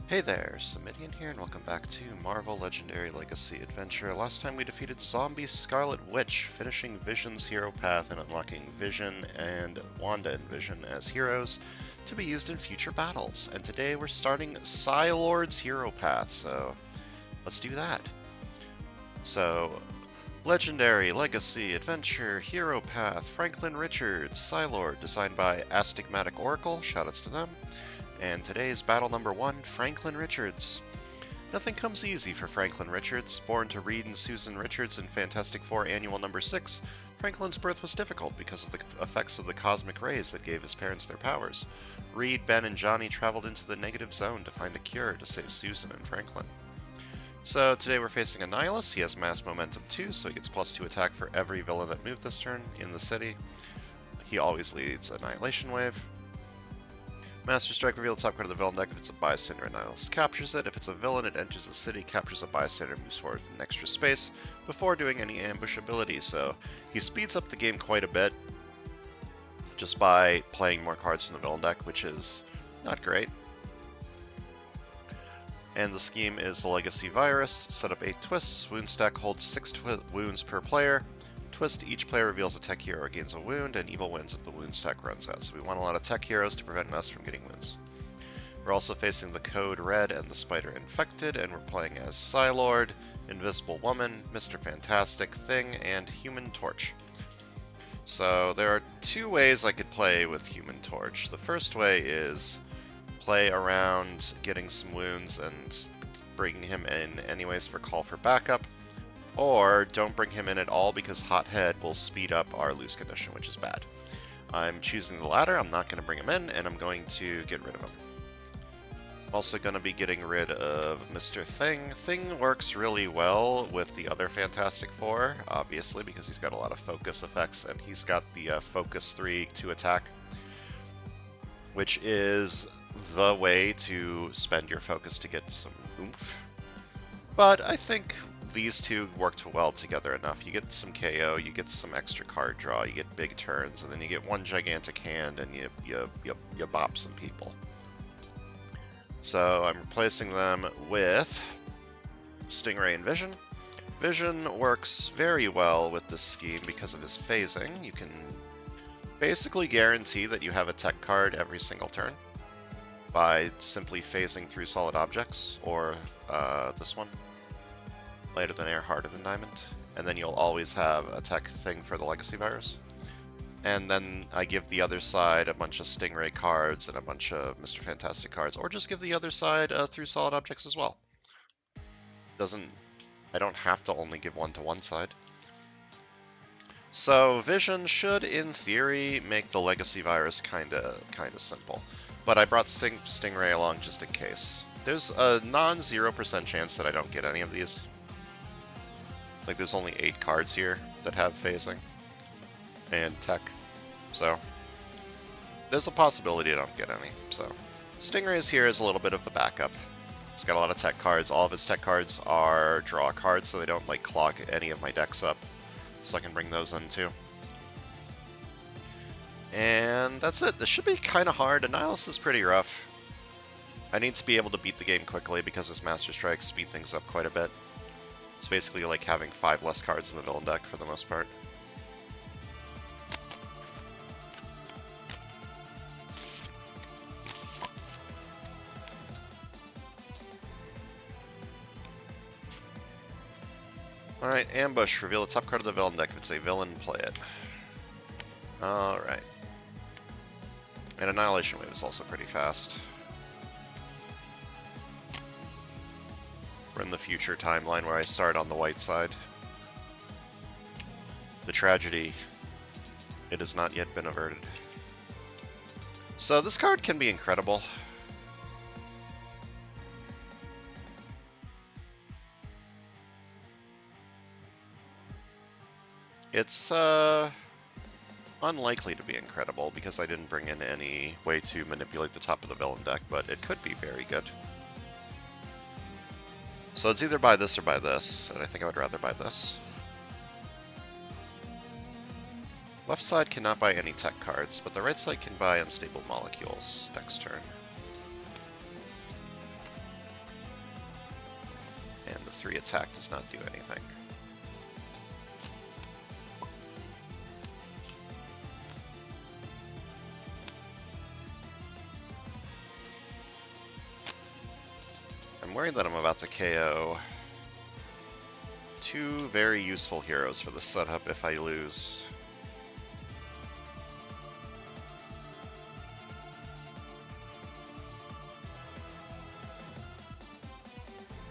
Hey there, Samitian here, and welcome back to Marvel Legendary Legacy Adventure. Last time we defeated Zombie Scarlet Witch, finishing Vision's hero path and unlocking Vision and Wanda and Vision as heroes to be used in future battles. And today we're starting Psi-Lord's hero path, so let's do that. So, Legendary Legacy Adventure Hero Path, Franklin Richards, Psi-Lord, designed by Astigmatic Oracle, shoutouts to them. And today's battle number 1, Franklin Richards. Nothing comes easy for Franklin Richards. Born to Reed and Susan Richards in Fantastic Four Annual number 6, Franklin's birth was difficult because of the effects of the cosmic rays that gave his parents their powers. Reed, Ben, and Johnny traveled into the negative zone to find a cure to save Susan and Franklin. So today we're facing Annihilus. He has mass momentum 2, so he gets +2 attack for every villain that moved this turn in the city. He always leads Annihilation Wave. Master Strike, reveal the top card of the villain deck if it's a bystander. Annihilus captures it. If it's a villain, it enters the city, captures a bystander, and moves forward in extra space before doing any ambush ability. So he speeds up the game quite a bit just by playing more cards from the villain deck, which is not great. And the scheme is the Legacy Virus. Set up 8 twists. Wound stack holds 6 wounds per player. Twist, each player reveals a tech hero or gains a wound, and evil wins if the wound stack runs out. So we want a lot of tech heroes to prevent us from getting wounds. We're also facing the Code Red and the Spider Infected, and we're playing as Psi-Lord, Invisible Woman, Mr. Fantastic, Thing, and Human Torch. So there are 2 ways I could play with Human Torch. The first way is play around getting some wounds and bringing him in anyways for call for backup. Or don't bring him in at all because Hothead will speed up our lose condition, which is bad. I'm choosing the latter. I'm not going to bring him in, and I'm going to get rid of him. Also going to be getting rid of Mr. Thing. Thing works really well with the other Fantastic Four, obviously, because he's got a lot of focus effects, and he's got the Focus 3 to attack, which is the way to spend your focus to get some oomph. But I think these 2 worked well together enough. You get some KO, you get some extra card draw, you get big turns, and then you get one gigantic hand, and you bop some people. So I'm replacing them with Stingray and Vision. Vision works very well with this scheme because of his phasing. You can basically guarantee that you have a tech card every single turn by simply phasing through solid objects, or this one. Lighter than air, harder than diamond, and then you'll always have a tech thing for the Legacy Virus. And then I give the other side a bunch of Stingray cards and a bunch of Mr. Fantastic cards, or just give the other side through solid objects as well. I don't have to only give one to one side. So Vision should, in theory, make the Legacy Virus kinda simple. But I brought Stingray along just in case. There's a non-0% chance that I don't get any of these. Like, there's only 8 cards here that have phasing and tech, so there's a possibility I don't get any. So Stingray is here as a little bit of a backup. He's got a lot of tech cards. All of his tech cards are draw cards, so they don't like clog any of my decks up. So I can bring those in too. And that's it. This should be kind of hard. Annihilus is pretty rough. I need to be able to beat the game quickly because his Master Strikes speed things up quite a bit. It's basically like having 5 less cards in the villain deck for the most part. Alright, Ambush. Reveal the top card of the villain deck. If it's a villain, play it. Alright. And Annihilation Wave is also pretty fast. We're in the future timeline where I start on the white side. The tragedy, it has not yet been averted. So this card can be incredible. It's unlikely to be incredible because I didn't bring in any way to manipulate the top of the villain deck, but it could be very good. So it's either buy this or buy this, and I think I would rather buy this. Left side cannot buy any tech cards, but the right side can buy unstable molecules next turn. 3 attack does not do anything. I'm worried that I'm about to KO 2 very useful heroes for the setup if I lose.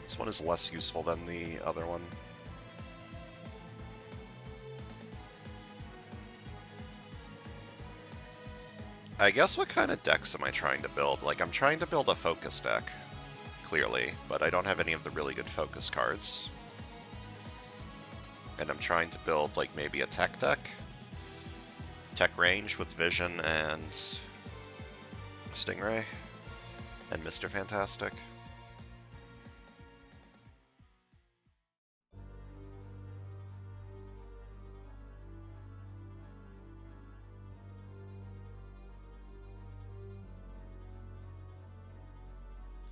This one is less useful than the other one. I guess what kind of decks am I trying to build? Like, I'm trying to build a focus deck, clearly, but I don't have any of the really good focus cards. And I'm trying to build, like, maybe a tech deck. Tech range with Vision and Stingray and Mr. Fantastic.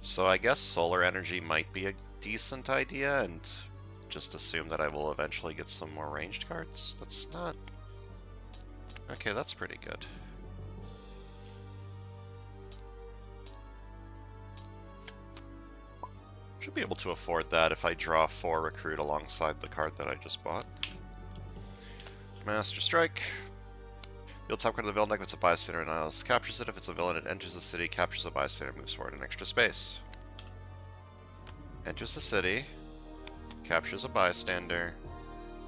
So I guess Solar Energy might be a decent idea, and just assume that I will eventually get some more ranged cards. That's not... Okay, that's pretty good. Should be able to afford that if I draw 4 Recruit alongside the card that I just bought. Master Strike. Field top card of the villain deck if it's a bystander and else captures it. If it's a villain, it enters the city, captures a bystander, moves forward an extra space. Enters the city, captures a bystander,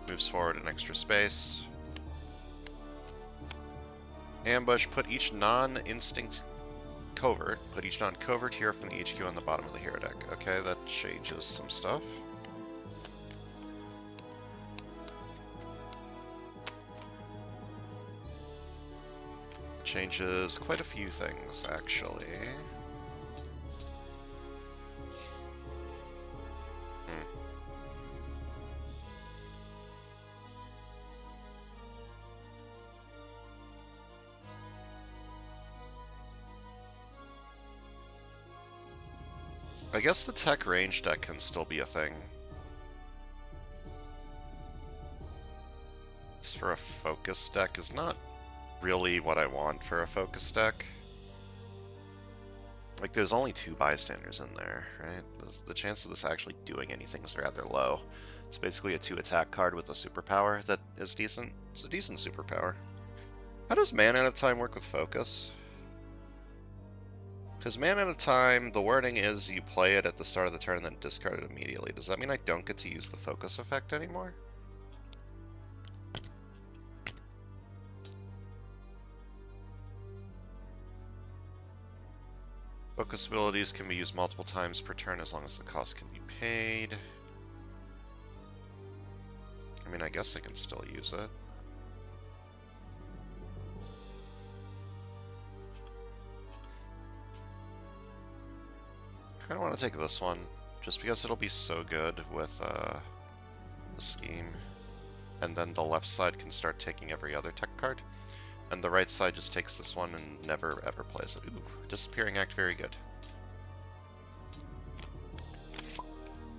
moves forward an extra space. Ambush, put each non-instinct covert, put each non-covert hero from the HQ on the bottom of the hero deck. Okay, that changes some stuff. Changes quite a few things, actually. I guess the tech range deck can still be a thing. Just for a focus deck is not really what I want for a focus deck. Like, there's only 2 bystanders in there, right? The chance of this actually doing anything is rather low. It's basically a 2 attack card with a superpower that is decent. It's a decent superpower. How does mana at a time work with focus? Because mana at a time, the wording is you play it at the start of the turn and then discard it immediately. Does that mean I don't get to use the focus effect anymore? Focus abilities can be used multiple times per turn as long as the cost can be paid. I mean, I guess I can still use it. I kind of want to take this one, just because it'll be so good with the scheme. And then the left side can start taking every other tech card. And the right side just takes this one and never ever plays it. Ooh, Disappearing Act, very good.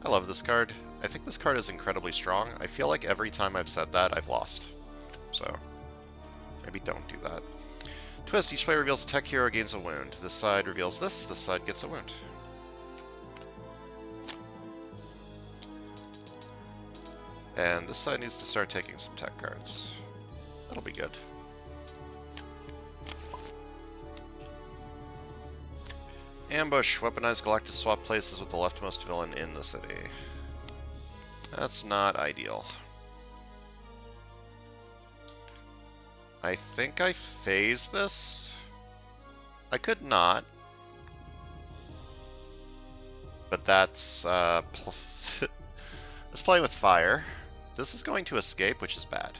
I love this card. I think this card is incredibly strong. I feel like every time I've said that, I've lost. So, maybe don't do that. Twist, each player reveals a tech hero gains a wound. This side reveals this side gets a wound. And this side needs to start taking some tech cards. That'll be good. Ambush. Weaponized Galactus swap places with the leftmost villain in the city. That's not ideal. I think I phase this. I could not. But that's that's playing with fire. This is going to escape, which is bad.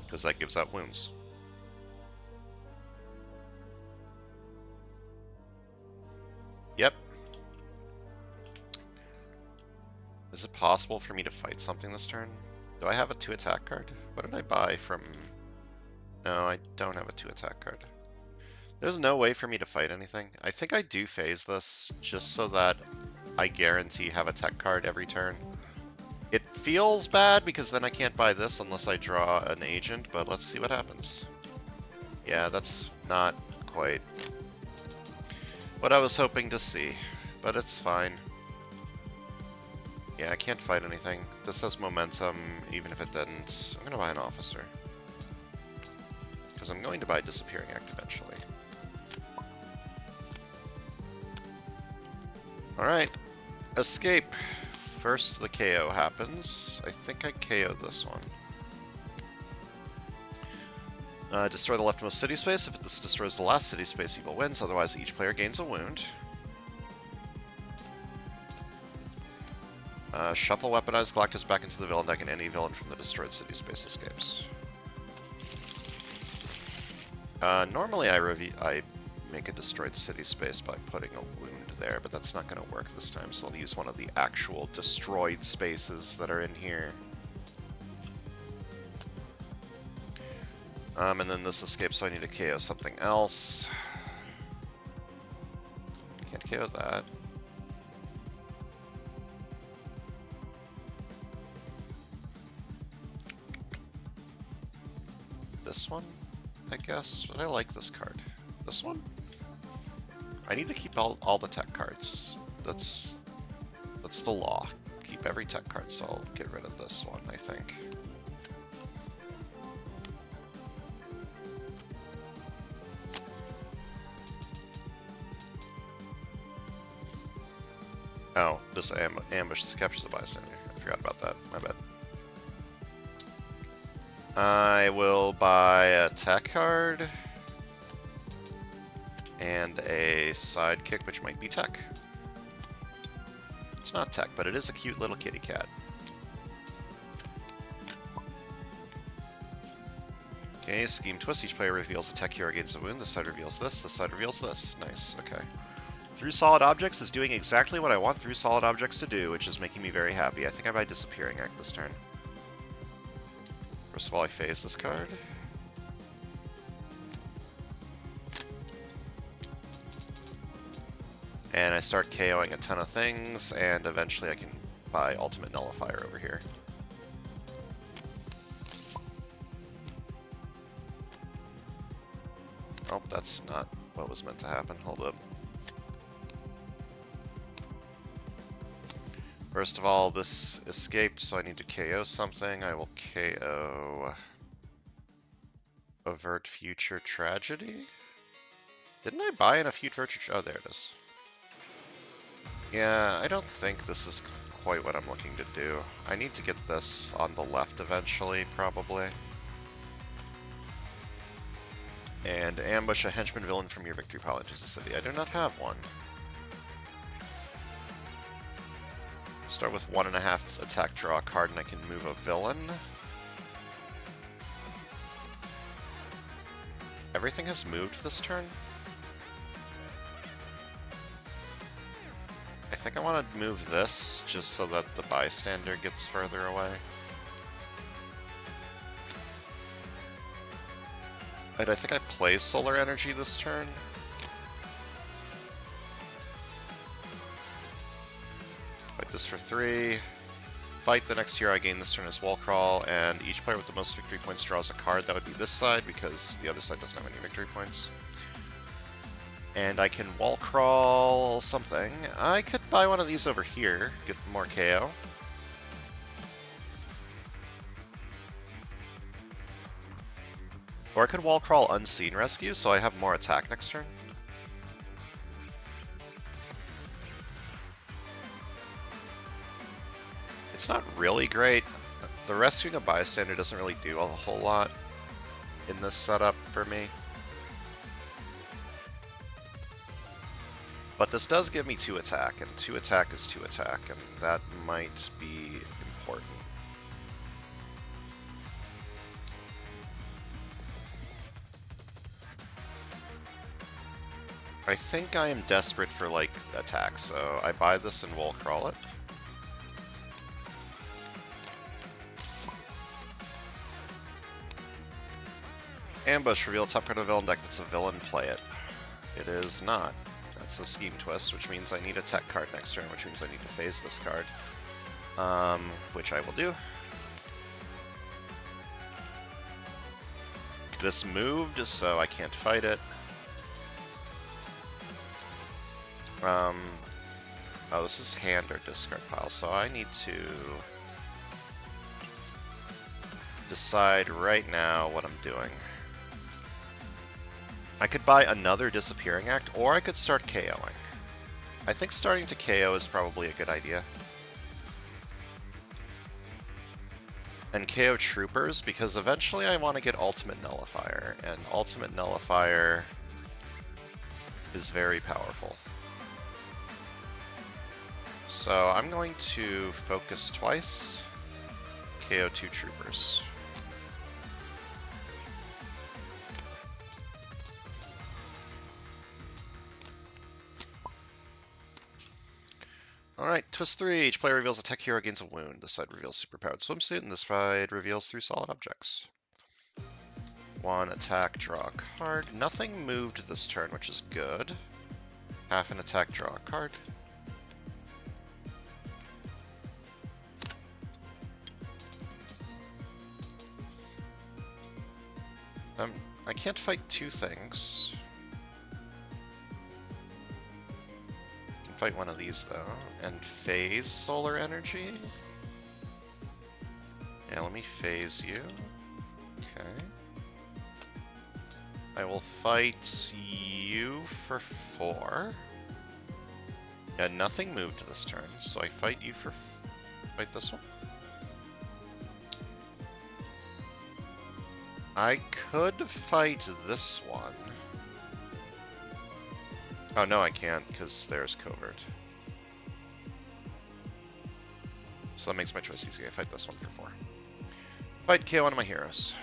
Because that gives out wounds. Yep. Is it possible for me to fight something this turn? Do I have a 2 attack card? What did I buy from... No, I don't have a 2 attack card. There's no way for me to fight anything. I think I do phase this, just so that I guarantee have a tech card every turn. It feels bad because then I can't buy this unless I draw an agent, but let's see what happens. Yeah, that's not quite what I was hoping to see, but it's fine. Yeah, I can't fight anything. This has momentum, even if it didn't. I'm gonna buy an officer. Because I'm going to buy Disappearing Act eventually. Alright, escape. First the KO happens. I think I KO'd this one. Destroy the leftmost city space. If this destroys the last city space, evil wins. Otherwise, each player gains a wound. Shuffle Weaponized Galactus back into the villain deck, and any villain from the destroyed city space escapes. Normally I make a destroyed city space by putting a wound there, but that's not going to work this time, so I'll use one of the actual destroyed spaces that are in here. And then this escapes, so I need to KO something else. Can't KO that. This one, I guess, but I like this card. This one? I need to keep all the tech cards. That's the law. Keep every tech card, so I'll get rid of this one, I think. Oh, this ambush, this captures a bystander. I forgot about that, my bad. I will buy a tech card and a sidekick, which might be tech. It's not tech, but it is a cute little kitty cat. Okay, Scheme Twist. Each player reveals a tech hero gains a wound. This side reveals this, this side reveals this. Nice, okay. Through Solid Objects is doing exactly what I want Through Solid Objects to do, which is making me very happy. I think I buy Disappearing Act this turn. First of all, I phase this card. And I start KOing a ton of things, and eventually I can buy Ultimate Nullifier over here. Oh, that's not what was meant to happen. Hold up. First of all, this escaped, so I need to KO something. I will KO Avert Future Tragedy. Didn't I buy in a Future Tragedy? Oh, there it is. Yeah, I don't think this is quite what I'm looking to do. I need to get this on the left eventually, probably. And ambush a henchman villain from your victory pile into the city. I do not have one. Start with 1.5 attack, draw a card, and I can move a villain. Everything has moved this turn. I think I want to move this just so that the bystander gets further away. And I think I play Solar Energy this turn. Fight this for 3. Fight the next hero I gain this turn is Wall Crawl, and each player with the most victory points draws a card. That would be this side because the other side doesn't have any victory points. And I can Wall Crawl something. I could buy one of these over here, get more KO. Or I could Wall Crawl Unseen Rescue, so I have more attack next turn. It's not really great. The rescuing a bystander doesn't really do a whole lot in this setup for me. But this does give me 2 attack, and 2 attack is 2 attack, and that might be important. I think I am desperate for, like, attack, so I buy this and Wall Crawl it. Ambush, reveal top card of a villain deck. If it's a villain, play it. It is not. That's a scheme twist, which means I need a tech card next turn, which means I need to phase this card. Which I will do. This moved, so I can't fight it. Oh, this is hand or discard pile, so I need to decide right now what I'm doing. I could buy another Disappearing Act, or I could start KOing. I think starting to KO is probably a good idea. And KO Troopers, because eventually I want to get Ultimate Nullifier, and Ultimate Nullifier is very powerful. So I'm going to focus twice, KO 2 Troopers. Alright, twist 3. Each player reveals a tech hero gains a wound. This side reveals superpowered swimsuit, and this side reveals 3 solid objects. 1 attack, draw a card. Nothing moved this turn, which is good. Half an attack, draw a card. I can't fight 2 things. Fight one of these though, and phase solar energy. Yeah, let me phase you. Okay. I will fight you for 4. Yeah, nothing moved this turn, so I fight you for... fight this one? I could fight this one. Oh, no, I can't, because there's Covert. So that makes my choice easy. I fight this one for 4. Fight KO one of my heroes.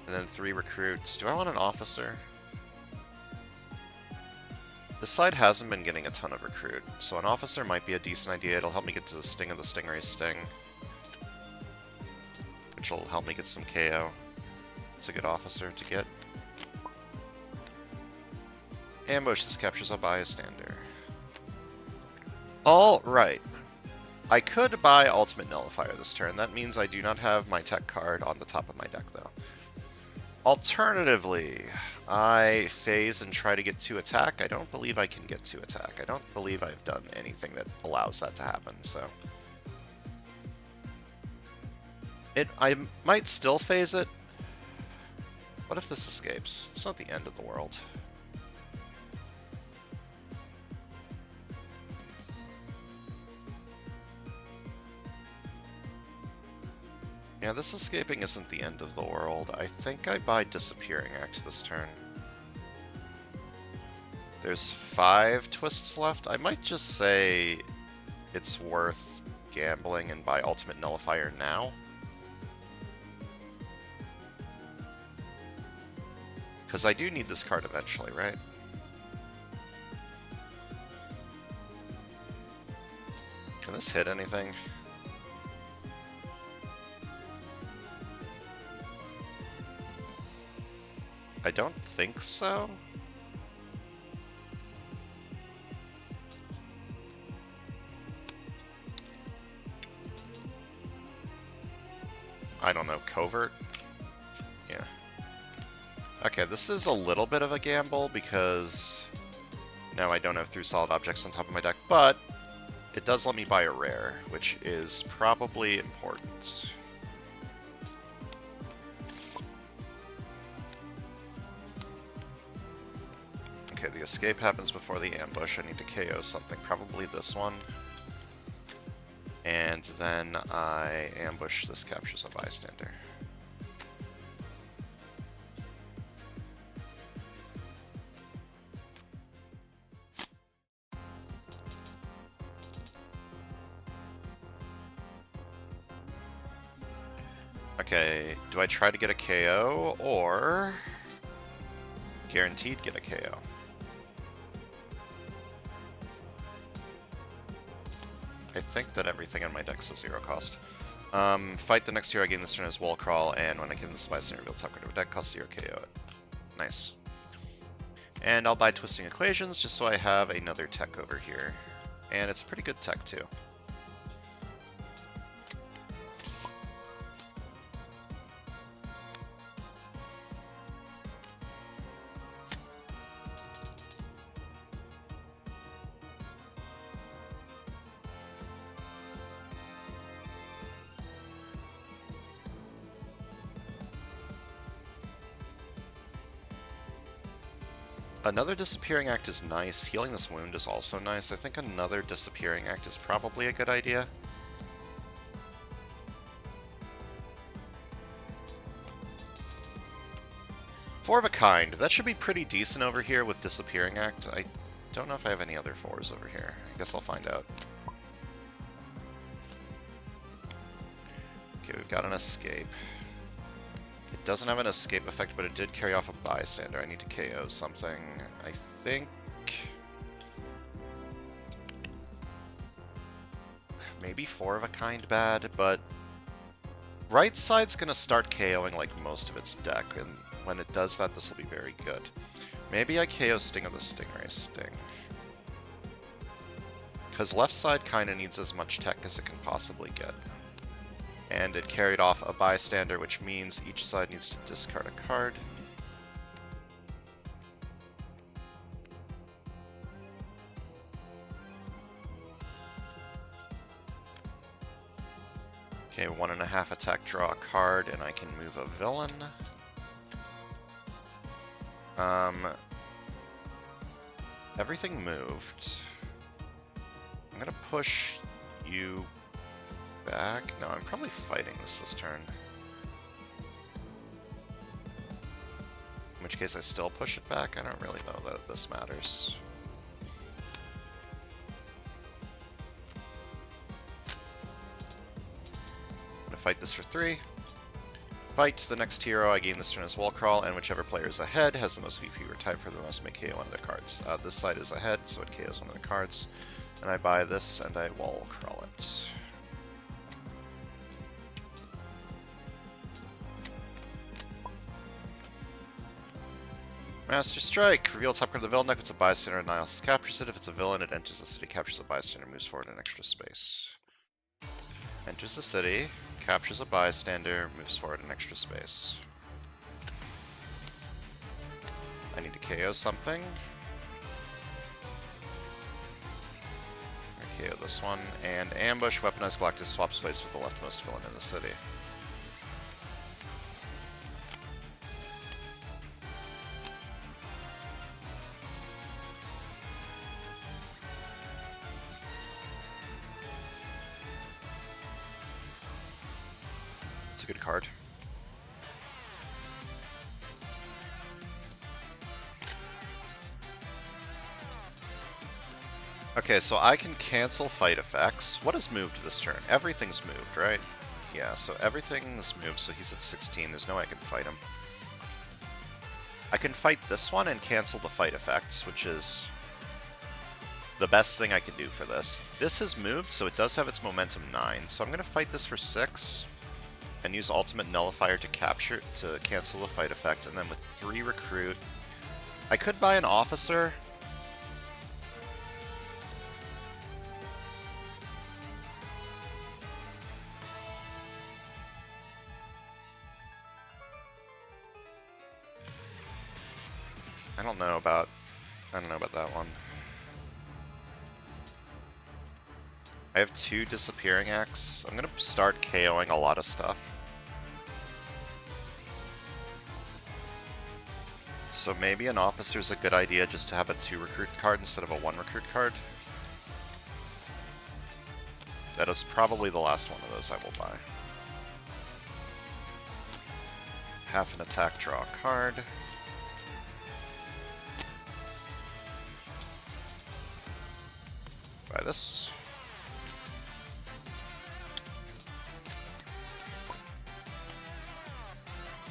And then 3 recruits. Do I want an officer? This side hasn't been getting a ton of recruit, so an officer might be a decent idea. It'll help me get to the sting of the Stingray's sting, which will help me get some KO. It's a good officer to get. Ambush, this captures a bystander. Alright. I could buy Ultimate Nullifier this turn. That means I do not have my tech card on the top of my deck, though. Alternatively, I phase and try to get 2 attack. I don't believe I can get 2 attack. I don't believe I've done anything that allows that to happen, so... I might still phase it. What if this escapes? It's not the end of the world. Yeah, this escaping isn't the end of the world. I think I buy Disappearing Act this turn. There's 5 twists left. I might just say it's worth gambling and buy Ultimate Nullifier now. Because I do need this card eventually, right? Can this hit anything? I don't think so. I don't know, Covert? Yeah. Okay, this is a little bit of a gamble because now I don't have 3 solid objects on top of my deck, but it does let me buy a rare, which is probably important. Okay, the escape happens before the ambush. I need to KO something, probably this one. And then I ambush this captures a bystander. Okay, do I try to get a KO or guaranteed get a KO? I think that everything on my deck's a 0 cost. Fight the next hero I gain this turn as Wall Crawl, and when I kill this bystander, reveal top card of a deck, cost 0 KO it. Nice. And I'll buy Twisting Equations just so I have another tech over here. And it's a pretty good tech too. Another Disappearing Act is nice. Healing this wound is also nice. I think another Disappearing Act is probably a good idea. Four of a Kind. That should be pretty decent over here with Disappearing Act. I don't know if I have any other fours over here. I guess I'll find out. Okay, we've got an escape. It doesn't have an escape effect, but it did carry off a bystander. I need to KO something. I think... maybe Four of a Kind bad, but... right side's gonna start KOing like most of its deck, and when it does that, this will be very good. Maybe I KO Sting of the Stingray Sting. Because left side kinda needs as much tech as it can possibly get. And it carried off a bystander, which means each side needs to discard a card. Okay, 1.5 attack, draw a card, and I can move a villain. Everything moved. I'm gonna push you back. No, I'm probably fighting this turn. In which case I still push it back. I don't really know that this matters. I'm gonna fight this for 3. Fight the next hero. I gain this turn as Wall Crawl, and whichever player is ahead has the most VP type for the most make KO one of the cards. This side is ahead, so it KOs one of the cards. And I buy this and I Wall Crawl it. Master Strike! Reveal top card of the villain deck. If it's a bystander, Niles captures it. If it's a villain, it enters the city, captures a bystander, moves forward an extra space. Enters the city, captures a bystander, moves forward an extra space. I need to KO something. I KO this one, and ambush, weaponize Galactus, swap space with the leftmost villain in the city. It's a good card. Okay, so I can cancel fight effects. What has moved this turn? Everything's moved, right? Yeah, so everything's moved, so he's at 16. There's no way I can fight him. I can fight this one and cancel the fight effects, which is the best thing I can do for this. This has moved, so it does have its momentum 9. So I'm going to fight this for 6 and use Ultimate Nullifier to cancel the fight effect, and then with 3 recruit, I could buy an officer. I don't know about that one. I have 2 Disappearing Acts. I'm gonna start KOing a lot of stuff. So maybe an officer's a good idea just to have a 2 recruit card instead of a 1 recruit card. That is probably the last one of those I will buy. Half an attack, draw a card. Buy this.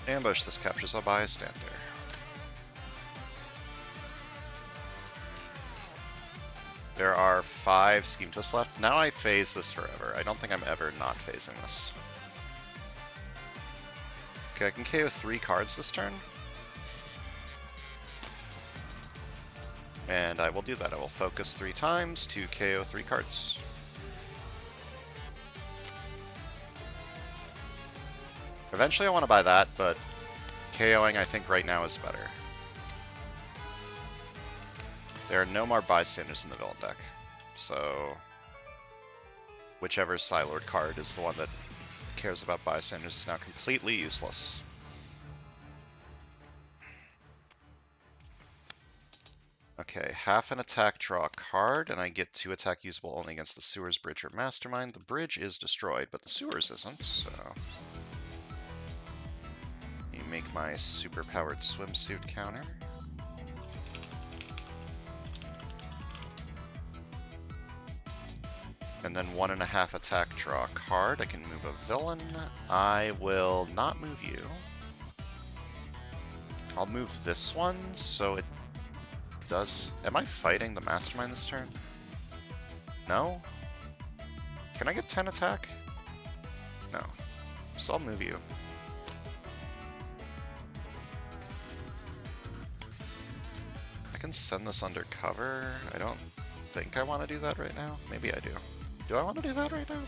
Ambush, this captures a bystander. There are 5 Scheme Twists left. Now I phase this forever. I don't think I'm ever not phasing this. Okay, I can KO 3 cards this turn. And I will do that. I will focus 3 times to KO 3 cards. Eventually I want to buy that, but KOing I think right now is better. There are no more bystanders in the villain deck, so whichever Psi-Lord card is the one that cares about bystanders is now completely useless. Okay, half an attack, draw a card, and I get 2 attack usable only against the Sewers, Bridge, or Mastermind. The Bridge is destroyed, but the Sewers isn't, so... You make my super-powered swimsuit counter. And then 1.5 attack, draw a card. I can move a villain. I will not move you. I'll move this one, so it does... Am I fighting the Mastermind this turn? No? Can I get 10 attack? No. So I'll move you. I can send this undercover. I don't think I want to do that right now. Maybe I do. Do I want to do that right now?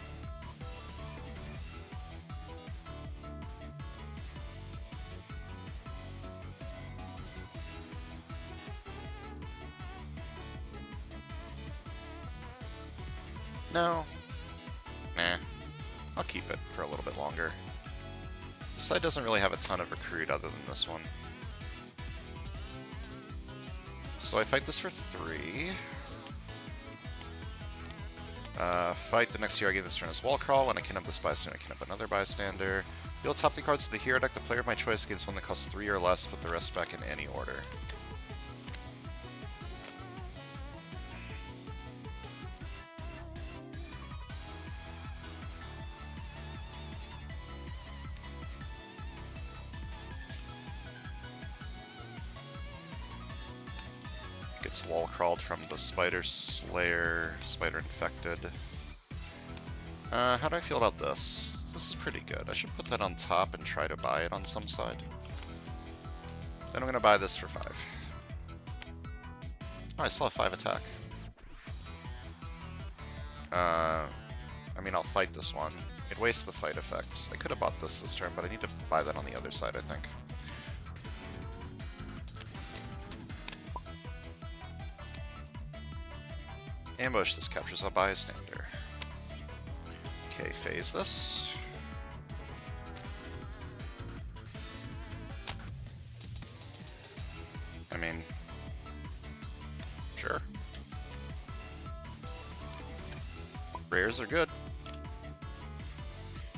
No. Nah. I'll keep it for a little bit longer. This side doesn't really have a ton of recruit other than this one. So I fight this for 3. Fight the next hero I get this turn is Wall Crawl. When I can up this bystander, I can up another bystander. Deal top 3 cards to the hero deck. The player of my choice against one that costs 3 or less. Put the rest back in any order. Gets wall crawled from the Spider Slayer, Spider Infected. How do I feel about this? This is pretty good. I should put that on top and try to buy it on some side. Then I'm going to buy this for 5. Oh, I still have 5 attack. I mean, I'll fight this one. It wastes the fight effect. I could have bought this turn, but I need to buy that on the other side, I think. Ambush, this captures a bystander. Okay, phase this. I mean, sure. Rares are good.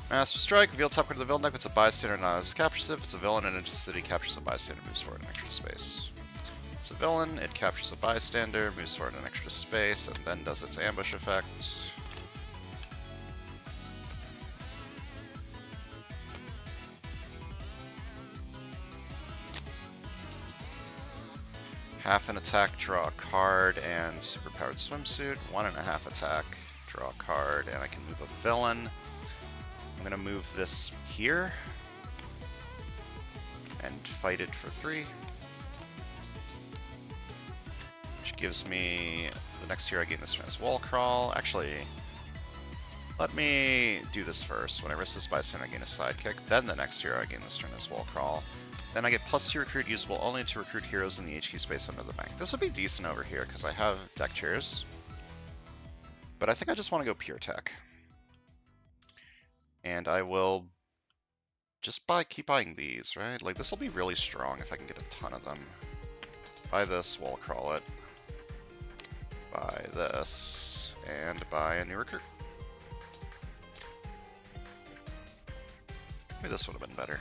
Master Strike, reveal top card of the villain deck. If it's a bystander, not as captures it. If it's a villain and a city captures a bystander, moves forward an extra space. It's a villain, it captures a bystander, moves forward an extra space, and then does its ambush effects. Half an attack, draw a card, and superpowered swimsuit. 1.5 attack, draw a card, and I can move a villain. I'm gonna move this here and fight it for 3. Which gives me the next hero I gain this turn is Wall Crawl. Actually, let me do this first. When I risk this bystander, I gain a sidekick. Then the next hero I gain this turn is Wall Crawl. Then I get +2 recruit usable only to recruit heroes in the HQ space under the bank. This would be decent over here because I have deck chairs. But I think I just want to go pure tech. And I will just keep buying these, right? Like, this will be really strong if I can get a ton of them. Buy this, Wall Crawl it. Buy this, and buy a new recruit. Maybe this would have been better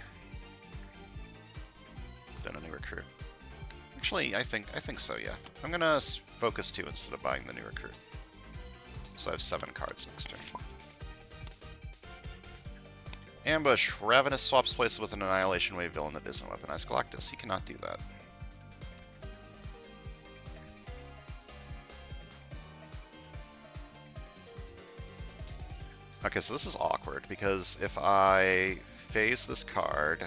than a new recruit. Actually, I think so, yeah. I'm gonna focus 2 instead of buying the new recruit. So I have 7 cards next turn. Ambush. Ravenous swaps places with an Annihilation Wave villain that isn't weaponized. Galactus. He cannot do that. Okay, so this is awkward, because if I phase this card,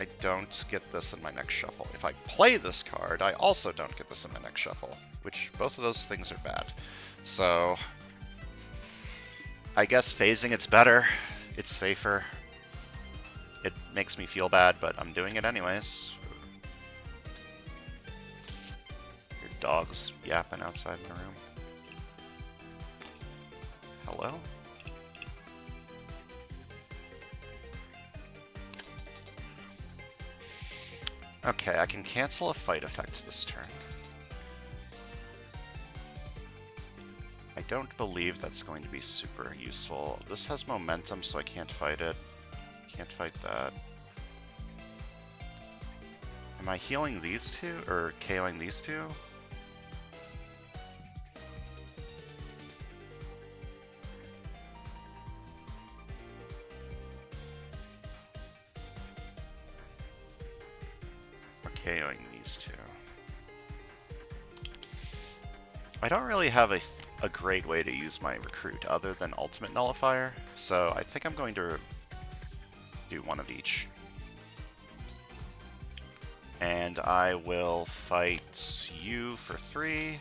I don't get this in my next shuffle. If I play this card, I also don't get this in my next shuffle, which both of those things are bad. So I guess phasing it's better. It's safer. It makes me feel bad, but I'm doing it anyways. Your dog's yapping outside my room. Hello? Okay, I can cancel a fight effect this turn. I don't believe that's going to be super useful. This has momentum, so I can't fight it. Can't fight that. Am I healing these two, or KOing these two? Or KOing these two? I don't really have a great way to use my recruit other than ultimate nullifier, so I think I'm going to do one of each. And I will fight you for 3.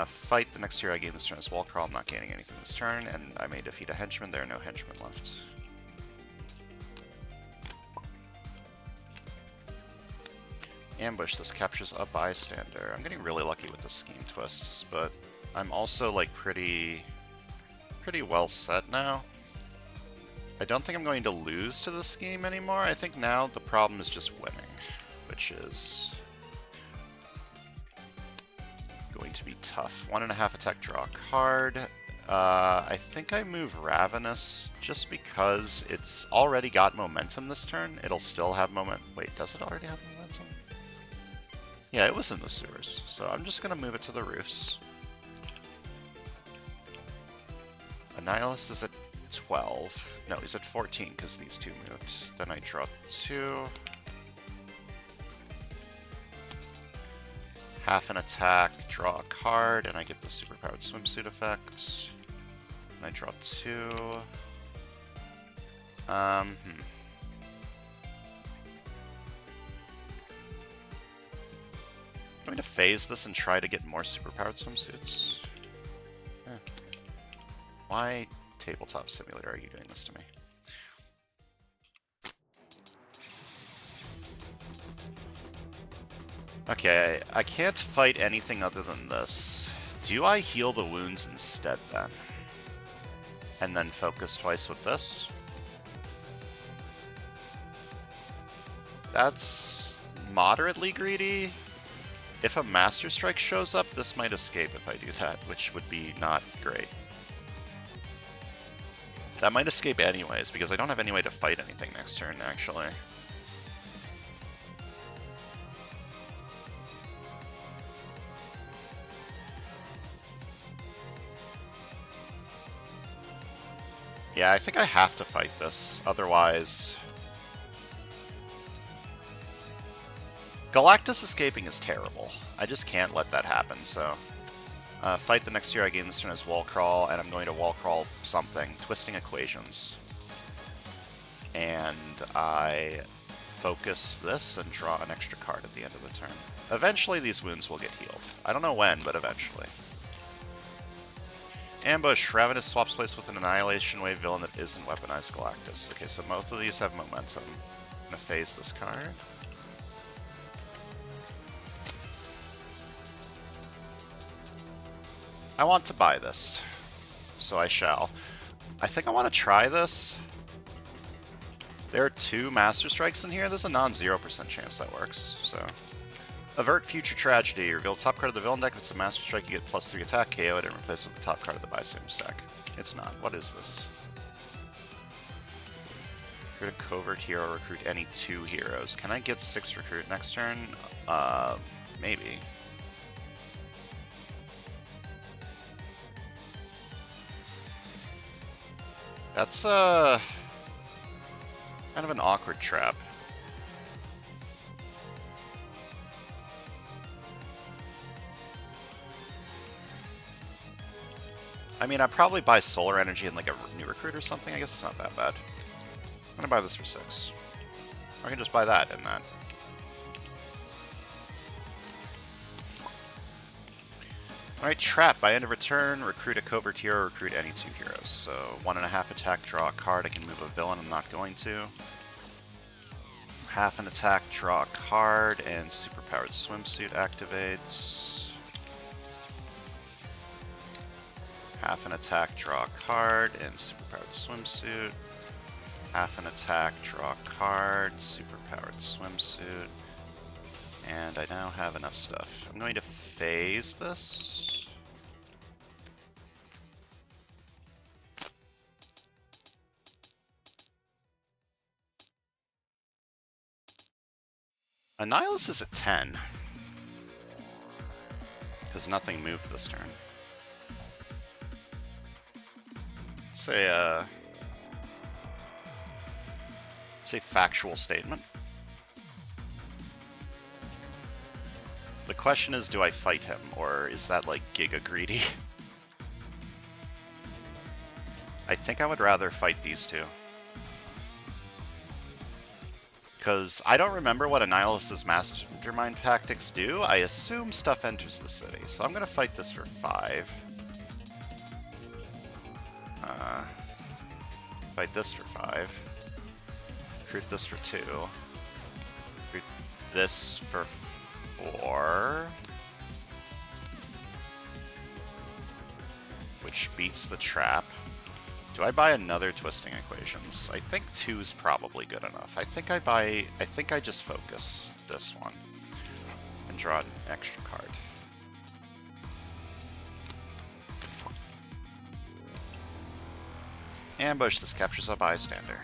Fight the next hero I gain this turn as wall crawl. I'm not gaining anything this turn, and I may defeat a henchman. There are no henchmen left. Ambush. This captures a bystander. I'm getting really lucky with the scheme twists, but I'm also like pretty well set now. I don't think I'm going to lose to the scheme anymore. I think now the problem is just winning, which is going to be tough. 1.5 attack, draw a card. I think I move Ravenous just because it's already got momentum this turn. It'll still have momentum. Wait, does it already have momentum? Yeah, it was in the sewers, so I'm just going to move it to the roofs. Annihilus is at 12. No, he's at 14 because these two moved. Then I draw 2. Half an attack, draw a card, and I get the superpowered swimsuit effect. And I draw 2. I'm going to phase this and try to get more superpowered swimsuits. Why, Tabletop Simulator, are you doing this to me? Okay, I can't fight anything other than this. Do I heal the wounds instead then? And then focus twice with this? That's moderately greedy. If a Master Strike shows up, this might escape if I do that, which would be not great. That might escape anyways, because I don't have any way to fight anything next turn, actually. Yeah, I think I have to fight this, otherwise... Galactus escaping is terrible. I just can't let that happen, so... fight the next hero I gain this turn as wall crawl, and I'm going to wall crawl something. Twisting Equations. And I focus this and draw an extra card at the end of the turn. Eventually these wounds will get healed. I don't know when, but eventually. Ambush. Ravenous swaps place with an Annihilation Wave villain that isn't weaponized Galactus. Okay, so both of these have momentum. I'm going to phase this card. I want to buy this, so I shall. I think I want to try this. There are 2 Master Strikes in here. There's a non-0% chance that works, so. Avert Future Tragedy. Reveal top card of the villain deck. If it's a Master Strike, you get +3 attack, KO it, and replace it with the top card of the bystander stack. It's not. What is this? Recruit a covert hero, recruit any 2 heroes. Can I get 6 recruit next turn? Maybe. That's kind of an awkward trap. I mean, I'd probably buy Solar Energy and like a new recruit or something. I guess it's not that bad. I'm gonna buy this for 6. I can just buy that and that. Alright, Trap. By end of return, recruit a covert hero, recruit any 2 heroes. So 1.5 attack, draw a card. I can move a villain, I'm not going to. Half an attack, draw a card, and superpowered swimsuit activates. Half an attack, draw a card, and superpowered swimsuit. Half an attack, draw a card, superpowered swimsuit. And I now have enough stuff. I'm going to phase this. Annihilus is at 10. Has nothing moved this turn. Say factual statement. The question is, do I fight him, or is that like giga greedy? I think I would rather fight these two. Because I don't remember what Annihilus's Mastermind Tactics do. I assume stuff enters the city, so I'm going to fight this for 5. Fight this for 5. Recruit this for 2. Recruit this for 4. Which beats the trap. Do I buy another Twisting Equations? I think 2 is probably good enough. I think I just focus this one and draw an extra card. Ambush. This captures a bystander.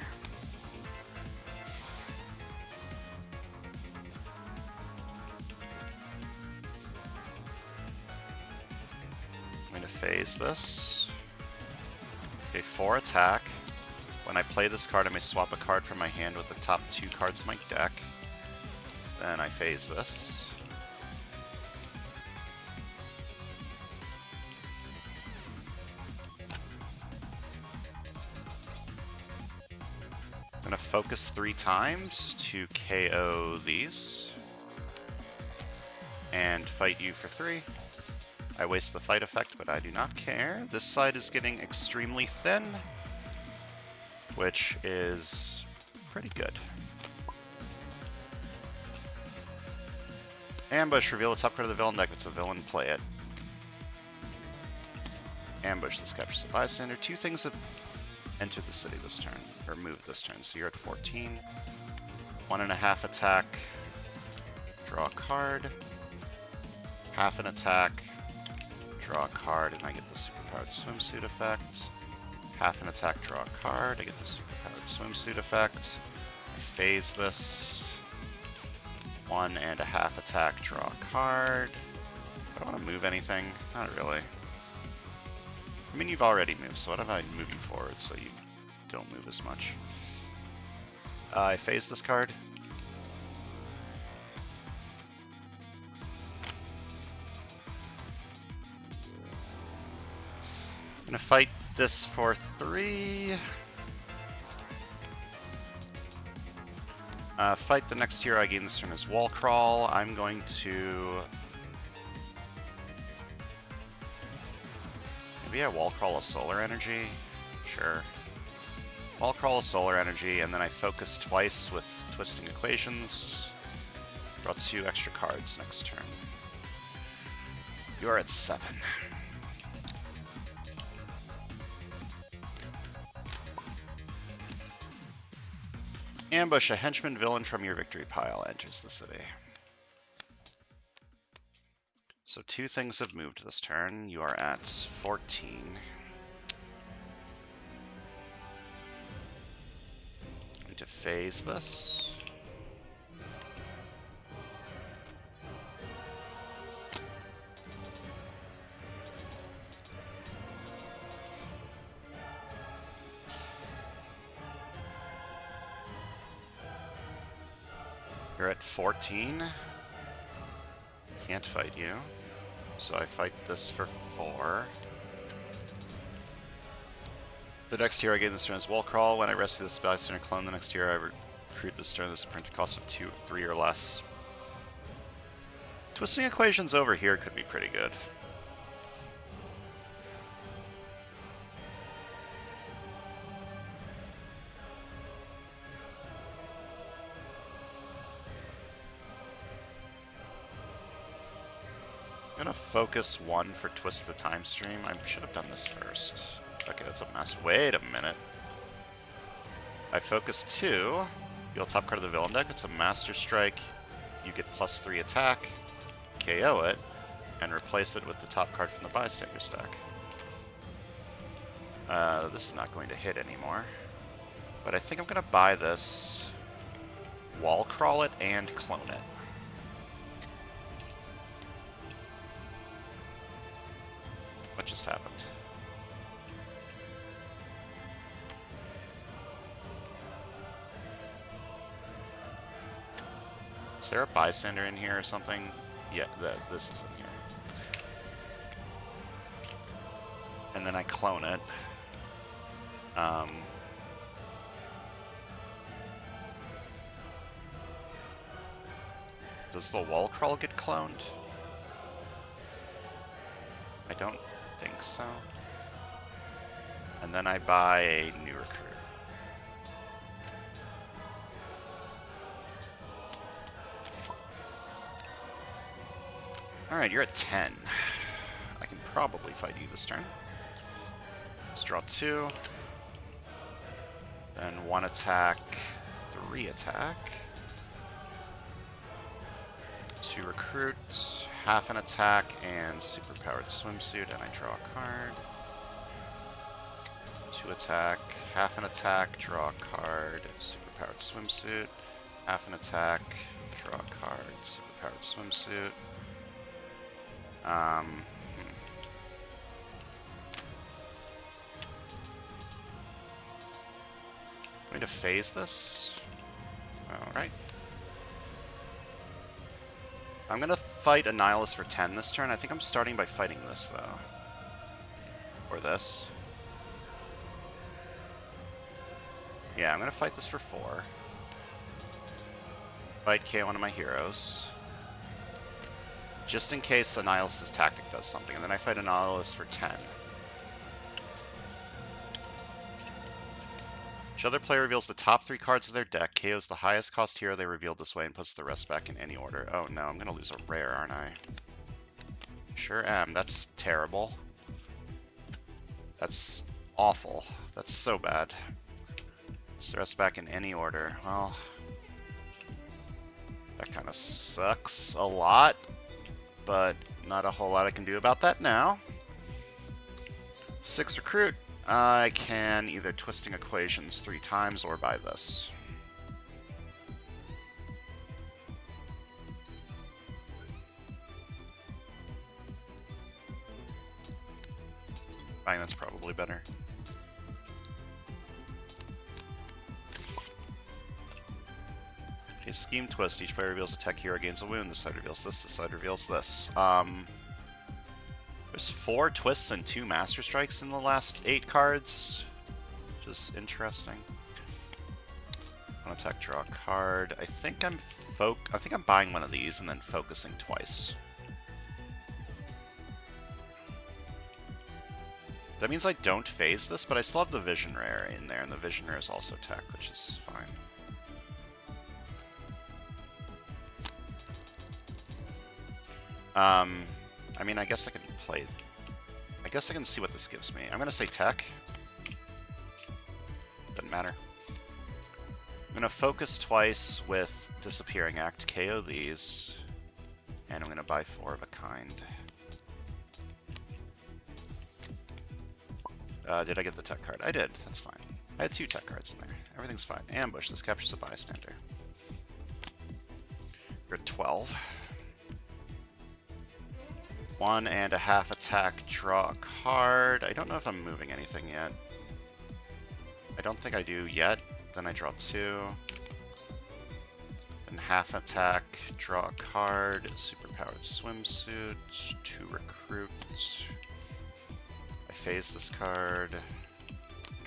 I'm going to phase this. Okay, 4 attack. When I play this card, I may swap a card from my hand with the top 2 cards of my deck. Then I phase this. I'm going to focus 3 times to KO these. And fight you for 3. I waste the fight effect, but I do not care. This side is getting extremely thin, which is pretty good. Ambush. Reveal the top card of the villain deck. If it's a villain, play it. Ambush. This captures a bystander. 2 things that entered the city this turn, or moved this turn. So you're at 14. 1.5 attack. Draw a card. Half an attack. Draw a card, and I get the superpowered swimsuit effect. Half an attack, draw a card, I get the superpowered swimsuit effect. I phase this. 1.5 attack, draw a card. Do I want to move anything? Not really. I mean, you've already moved, so what if I move you forward so you don't move as much? I phase this card. I'm gonna fight this for 3. Fight the next hero I gain this turn is Wall Crawl. I'm going to... maybe I Wall Crawl a Solar Energy? Sure. Wall Crawl a Solar Energy, and then I focus twice with Twisting Equations. Draw 2 extra cards next turn. You are at 7. Ambush. A henchman villain from your victory pile enters the city. So 2 things have moved this turn. You are at 14. I need to phase this. You're at 14. Can't fight you. So I fight this for 4. The next hero I gain this turn is Wall Crawl. When I rescue this bystander clone, the next hero I recruit this turn. This is a printed cost of 2, 3 or less. Twisting equations over here could be pretty good. I'm gonna focus 1 for Twist the Time Stream. I should have done this first. Okay, that's a mess. Wait a minute. I focus 2. Deal top card of the villain deck. It's a Master Strike. You get +3 attack, KO it, and replace it with the top card from the bystander stack. This is not going to hit anymore. But I think I'm gonna buy this, Wall Crawl it, and clone it. What just happened? Is there a bystander in here or something? Yeah, this is in here. And then I clone it. Does the Wall Crawl get cloned? I don't think so. And then I buy a new recruit. Alright, you're at 10. I can probably fight you this turn. Let's draw 2. Then 1 attack, 3 attack. 2 recruits, half an attack, and superpowered swimsuit, and I draw a card. 2 attack, half an attack, draw a card, superpowered swimsuit, half an attack, draw a card, superpowered swimsuit. I'm going to phase this. Alright. I'm going to fight a Nihilist for 10 this turn. I think I'm starting by fighting this, though. Or this. Yeah, I'm going to fight this for 4. Fight KO one of my heroes. Just in case a Nihilist's tactic does something. And then I fight a Nihilist for 10. Each other player reveals the top 3 cards of their deck, KOs the highest cost hero they revealed this way, and puts the rest back in any order. Oh no, I'm gonna lose a rare, aren't I? Sure am. That's terrible. That's awful. That's so bad. Puts the rest back in any order. Well, that kind of sucks a lot, but not a whole lot I can do about that now. 6 recruit. I can either Twisting Equations 3 times or buy this. I think that's probably better. Okay, Scheme Twist. Each player reveals a tech hero gains a wound. This side reveals this, this side reveals this. There's 4 twists and 2 Master Strikes in the last 8 cards, which is interesting. One attack, draw a card. I think I'm buying one of these and then focusing twice. That means I don't phase this, but I still have the Vision Rare in there, and the Vision Rare is also tech, which is fine. I mean, I guess I can play... I guess I can see what this gives me. I'm going to say tech. Doesn't matter. I'm going to focus twice with Disappearing Act, KO these, and I'm going to buy 4 of a kind. Did I get the tech card? I did. That's fine. I had 2 tech cards in there. Everything's fine. Ambush. This captures a bystander. You're at 12. 1.5 attack, draw a card. I don't know if I'm moving anything yet. I don't think I do yet. Then I draw 2. Then half attack, draw a card, superpowered swimsuit, 2 recruits. I phase this card,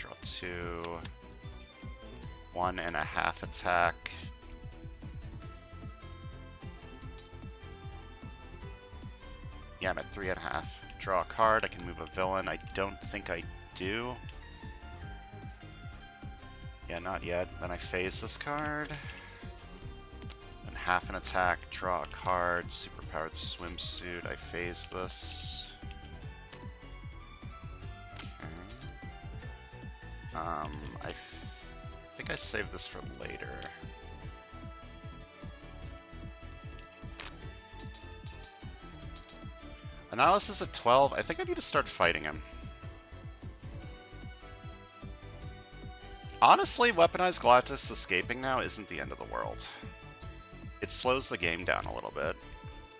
draw 2. 1.5 attack. Yeah, I'm at 3.5. Draw a card. I can move a villain. I don't think I do. Yeah, not yet. Then I phase this card. Then half an attack, draw a card, superpowered swimsuit. I phase this. Okay. I think I saved this for later. Analysis at 12. I think I need to start fighting him. Honestly, Weaponized Galactus escaping now isn't the end of the world. It slows the game down a little bit.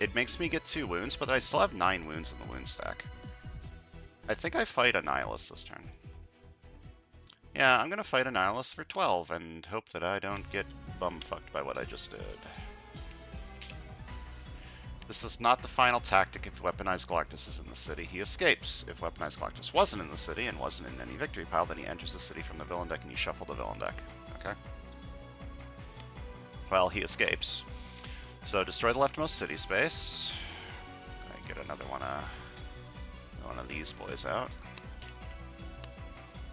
It makes me get 2 wounds, but I still have 9 wounds in the wound stack. I think I fight a Nihilist this turn. Yeah, I'm gonna fight a Nihilist for 12 and hope that I don't get bumfucked by what I just did. This is not the final tactic if Weaponized Galactus is in the city. He escapes. If Weaponized Galactus wasn't in the city and wasn't in any victory pile, then he enters the city from the villain deck and you shuffle the villain deck. Okay? Well, he escapes. So destroy the leftmost city space. I get another one of these boys out.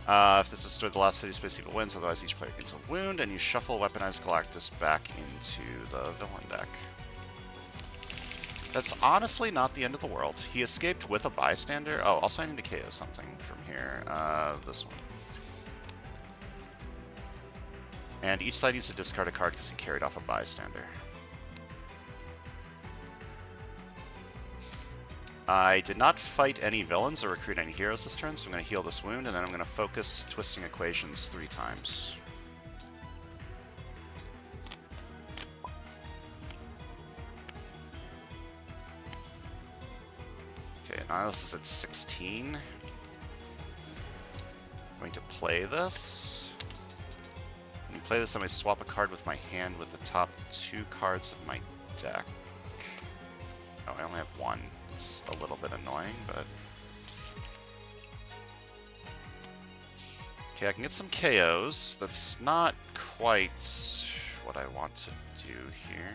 If it's destroyed the last city space, evil wins. Otherwise, each player gets a wound, and you shuffle Weaponized Galactus back into the villain deck. That's honestly not the end of the world. He escaped with a bystander. Oh, also I need to KO something from here. This one. And each side needs to discard a card because he carried off a bystander. I did not fight any villains or recruit any heroes this turn, so I'm going to heal this wound, and then I'm going to focus Twisting Equations 3 times. Okay, Nihilus is at 16. I'm going to play this. When you play this, I'm going to swap a card with my hand with the top 2 cards of my deck. Oh, I only have 1. It's a little bit annoying, but... Okay, I can get some KOs. That's not quite what I want to do here.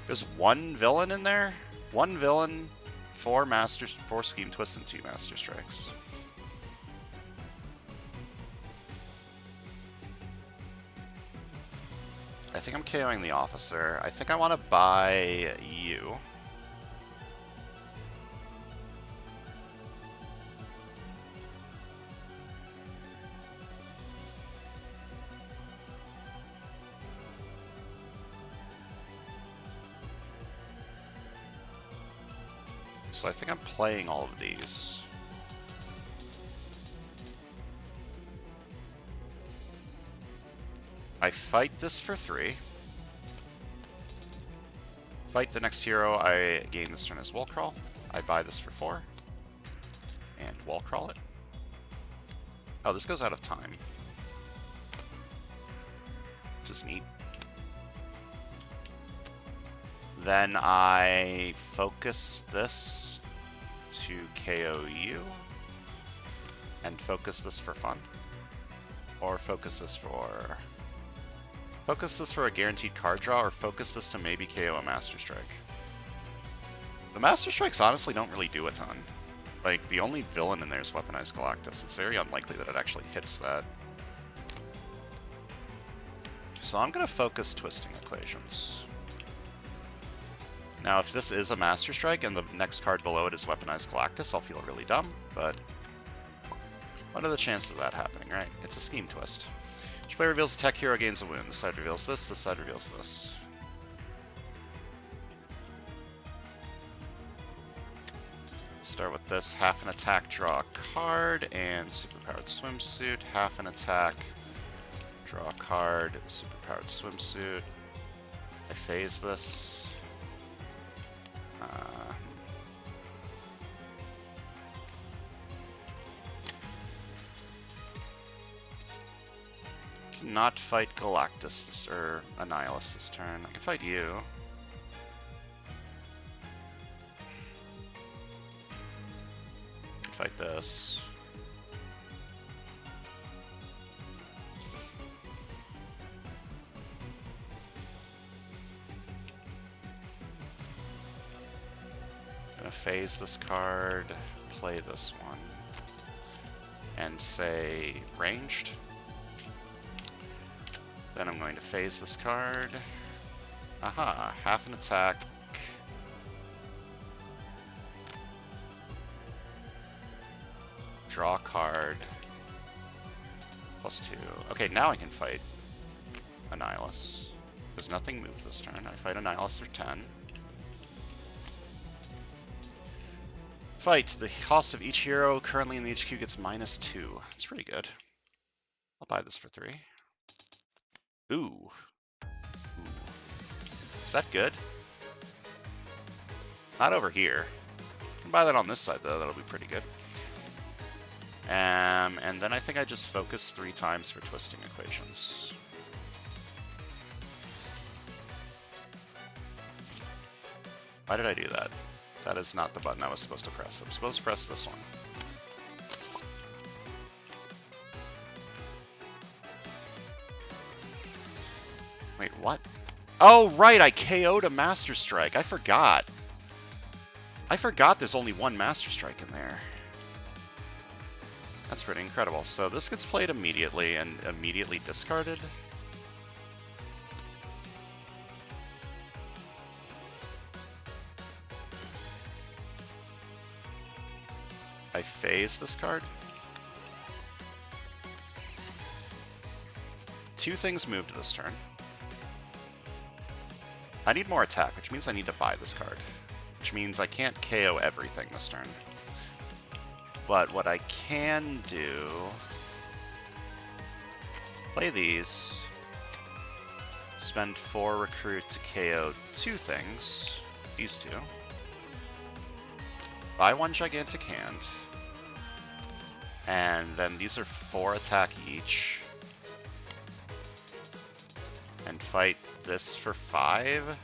There's 1 villain in there? 1 villain, 4 Scheme Twist, and 2 Master Strikes. I think I'm KOing the officer. I think I want to buy you. So I think I'm playing all of these. I fight this for 3. Fight the next hero I gain this turn as Wall Crawl. I buy this for 4. And Wall Crawl it. Oh, this goes out of time. Which is neat. Then I focus this to KO you. And focus this for fun. Or focus this for... Focus this for a guaranteed card draw, or focus this to maybe KO a Master Strike. The Master Strikes honestly don't really do a ton. Like, the only villain in there is Weaponized Galactus. It's very unlikely that it actually hits that. So I'm going to focus Twisting Equations. Now, if this is a Master Strike and the next card below it is Weaponized Galactus, I'll feel really dumb, but what are the chances of that happening, right? It's a Scheme Twist. Each player reveals a tech hero gains a wound. This side reveals this side reveals this. Start with this, half an attack, draw a card, and superpowered swimsuit. Half an attack, draw a card, superpowered swimsuit. I phase this. Not fight Galactus or Annihilus this turn. I can fight you. I can fight this. Gonna phase this card, play this one, and say ranged. Then I'm going to phase this card. Aha, half an attack. Draw a card. +2. Okay, now I can fight Annihilus. Because nothing moved this turn. I fight Annihilus for 10. Fight. The cost of each hero currently in the HQ gets -2. It's pretty good. I'll buy this for 3. Ooh. Is that good? Not over here. I can buy that on this side, though. That'll be pretty good. And then I think I just focus 3 times for twisting equations. Why did I do that? That is not the button I was supposed to press. I'm supposed to press this one. Wait, what? Oh, right, I KO'd a Master Strike. I forgot. I forgot there's only one Master Strike in there. That's pretty incredible. So this gets played immediately and immediately discarded. I phase this card. 2 things moved this turn. I need more attack, which means I need to buy this card. Which means I can't KO everything this turn. But what I can do... play these. Spend 4 recruit to KO 2 things. These 2. Buy 1 Gigantic Hand. And then these are 4 attack each. And fight this for 5.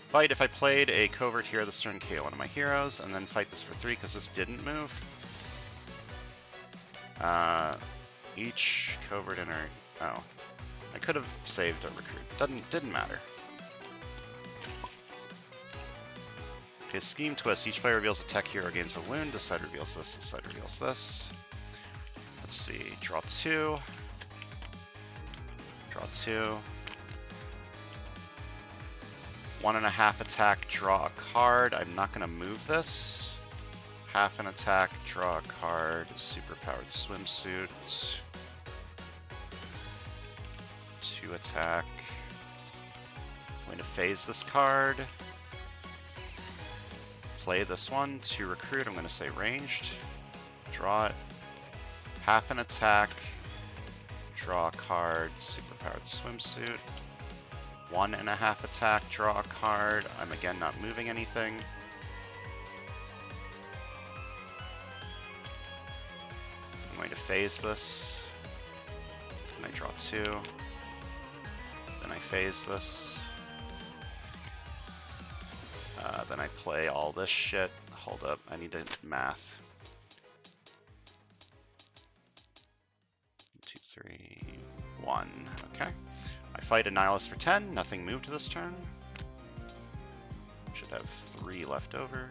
Fight if I played a covert hero this turn, KO one of my heroes, and then fight this for 3 because this didn't move. Each covert inner... oh. I could have saved a recruit. Didn't matter. Okay, Scheme Twist. Each player reveals a tech hero gains a wound. This side reveals this, this side reveals this. Let's see. Draw 2. Draw 2. 1.5 attack, draw a card. I'm not going to move this. Half an attack, draw a card. Superpowered swimsuit. 2 attack. I'm going to phase this card. Play this one. 2 recruit. I'm going to say ranged. Draw it. Half an attack. Draw a card. Superpowered swimsuit. 1.5 attack, draw a card. I'm again not moving anything. I'm going to phase this. Then I draw 2. Then I phase this. Then I play all this shit. Hold up, I need to math. 2, 3, 1. Okay. I fight Annihilus for 10. Nothing moved this turn. Should have 3 left over.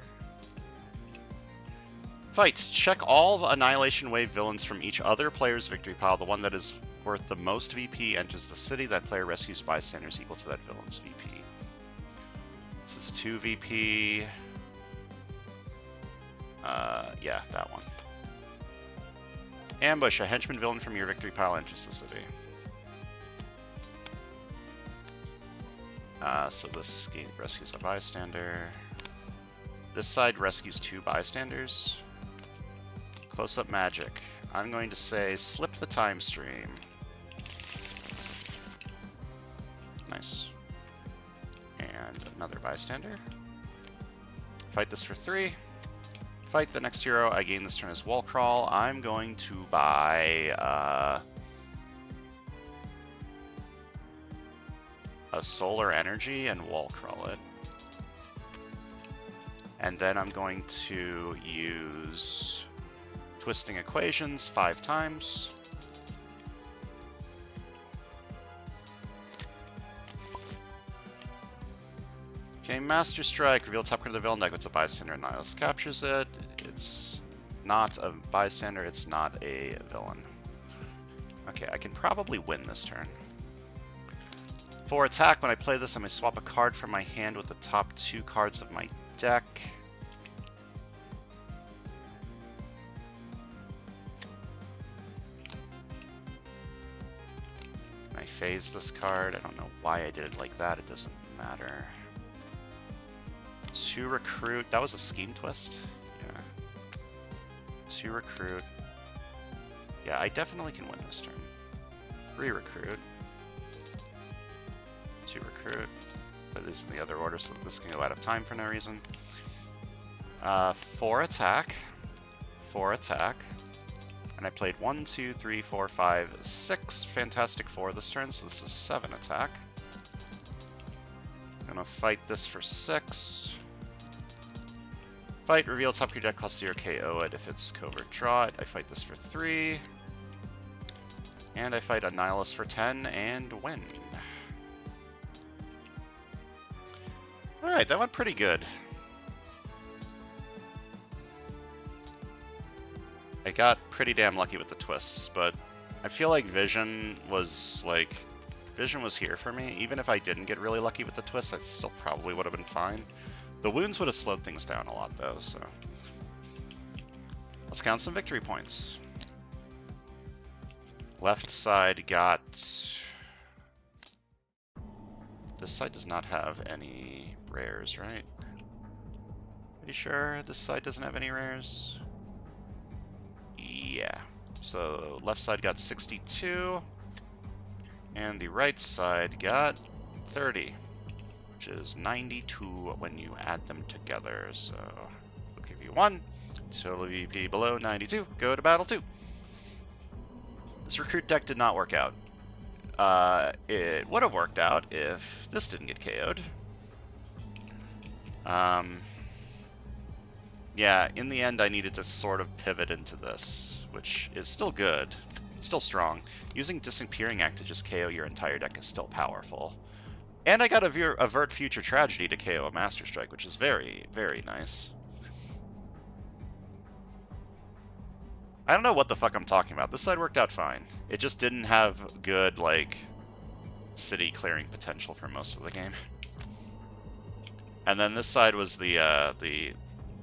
Fight. Check all the Annihilation Wave villains from each other player's victory pile. The one that is worth the most VP enters the city. That player rescues bystanders equal to that villain's VP. This is 2 VP. Yeah, that one. Ambush. A henchman villain from your victory pile enters the city. So this game rescues a bystander. This side rescues 2 bystanders. Close-up magic. I'm going to say slip the time stream. Nice. And another bystander. Fight this for 3. Fight the next hero. I gain this turn as wall crawl. I'm going to buy a solar energy and wall crawl it. And then I'm going to use twisting equations 5 times. Okay, Master Strike. Reveal top card of the villain deck. It's a bystander. Nihilus captures it. It's not a bystander. It's not a villain. Okay, I can probably win this turn. For attack, when I play this, I may swap a card from my hand with the top 2 cards of my deck. I phase this card. I don't know why I did it like that. It doesn't matter. To recruit. That was a scheme twist. Yeah. To recruit. Yeah, I definitely can win this turn. Re-recruit. To recruit. That is in the other order, so this can go out of time for no reason. For attack. For attack. And I played 1, 2, 3, 4, 5, 6 Fantastic Four this turn, so this is 7 attack. I'm gonna fight this for 6. Fight, reveal top of your deck, cost 0, KO it if it's covert, draw it. I fight this for 3. And I fight a Nihilus for 10 and win. Alright, that went pretty good. I got pretty damn lucky with the twists, but I feel like Vision was here for me. Even if I didn't get really lucky with the twists, I still probably would have been fine. The wounds would have slowed things down a lot though, so. Let's count some victory points. Left side got... This side does not have any rares, right? Pretty sure this side doesn't have any rares. Yeah. So left side got 62. And the right side got 30. Which is 92 when you add them together. So we'll give you 1. Total VP below 92. Go to battle 2. This recruit deck did not work out. It would have worked out if this didn't get KO'd. Yeah, in the end I needed to sort of pivot into this, which is still good. It's still strong. Using Disappearing Act to just KO your entire deck is still powerful. And I got Avert Future Tragedy to KO a Master Strike, which is very, very nice. I don't know what the fuck I'm talking about. This side worked out fine. It just didn't have good, like, city clearing potential for most of the game. And then this side was the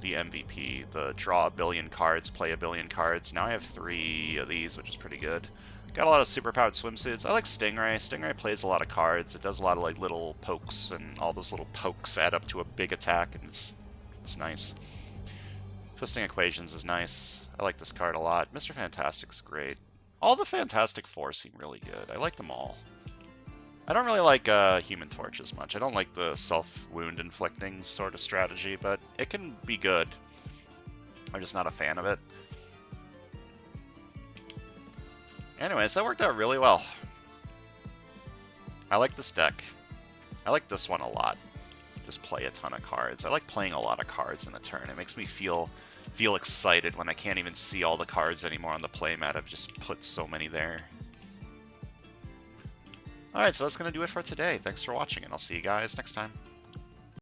MVP, the draw a billion cards, play a billion cards. Now I have 3 of these, which is pretty good. Got a lot of superpowered swimsuits. I like Stingray. Stingray plays a lot of cards. It does a lot of like little pokes, and all those little pokes add up to a big attack, and it's nice. Twisting Equations is nice. I like this card a lot. Mr. Fantastic's great. All the Fantastic Four seem really good. I like them all. I don't really like Human Torch as much. I don't like the self-wound inflicting sort of strategy, but it can be good. I'm just not a fan of it. Anyways, that worked out really well. I like this deck. I like this one a lot. Just play a ton of cards. I like playing a lot of cards in a turn. It makes me feel excited when I can't even see all the cards anymore on the playmat. I've just put so many there. Alright, so that's going to do it for today. Thanks for watching, and I'll see you guys next time.